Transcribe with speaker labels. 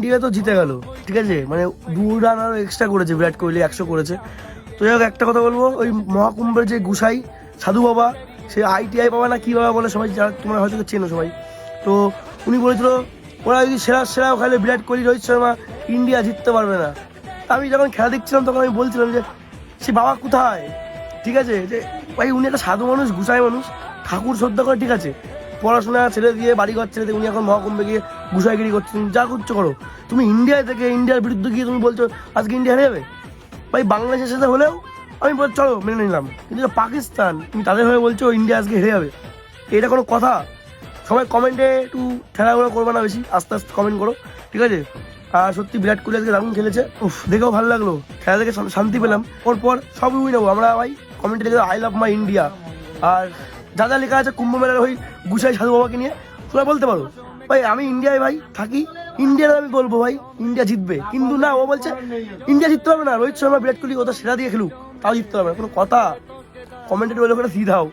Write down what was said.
Speaker 1: India তো জিতে গেল, ঠিক আছে, মানে 2 রান আরো এক্সট্রা করেছে বিরাট কোহলি, 100 করেছে। তো যাই হোক, একটা কথা বলবো, ওই মহাকুম্ভের যে গুসাই সাধু বাবা, সে ITI বাবা না কি বাবা বলে, সবাই যারা তোমরা হয়তো চেনো সবাই, তো উনি বলেছিল ওরা যদি সেরা খেলে বিরাট কোহলি রোহিত শর্মা, ইন্ডিয়া জিততে পারবে না। আমি যখন খেলা দেখছিলাম তখন আমি বলছিলাম যে সে বাবা কোথায়, ঠিক আছে, যে ভাই উনি একটা সাধু মানুষ, গুসাই মানুষ, ঠাকুর শ্রদ্ধা করে, ঠিক আছে, পড়াশোনা ছেড়ে দিয়ে বাড়িঘর ছেড়ে দিয়ে উনি এখন মহাকুম্ভে গিয়ে গুসাইগিরি করছেন, যা করছো করো। তুমি ইন্ডিয়ায় থেকে ইন্ডিয়ার বিরুদ্ধে গিয়ে তুমি বলছো আজকে ইন্ডিয়া হেরে যাবে। ভাই বাংলাদেশের সাথে হলেও আমি চলো মেনে নিলাম, কিন্তু পাকিস্তান তুমি তাদের হয়ে বলছো ইন্ডিয়া আজকে হেরে যাবে, এটা কোনো কথা? সবাই কমেন্টে একটু ঠেলাগুলো করবে না, বেশি আস্তে আস্তে কমেন্ট করো, ঠিক আছে। আর সত্যি বিরাট কোহলি আজকে দারুণ খেলেছে, দেখেও ভালো লাগলো, খেলা দেখে শান্তি পেলাম। পর সব উই নেবো আমরা ভাই, কমেন্টে লিখে আই লাভ মাই ইন্ডিয়া। আর যা যা লেখা আছে কুম্ভ মেলার ওই গুসাই সাধু বাবাকে নিয়ে তোমরা বলতে পারো ভাই আমি ইন্ডিয়ায় ভাই থাকি, ইন্ডিয়ার আমি বলবো ভাই ইন্ডিয়া জিতবে, কিন্তু না, ও বলছে ইন্ডিয়া জিততে পারবে না, রোহিত শর্মা বিরাট কোহলি ওটা সেরা দিয়ে খেলুক তাও জিততে পারবে না, কোনো কথা? কমেন্টে বলে ওখানে দিয়ে দাও।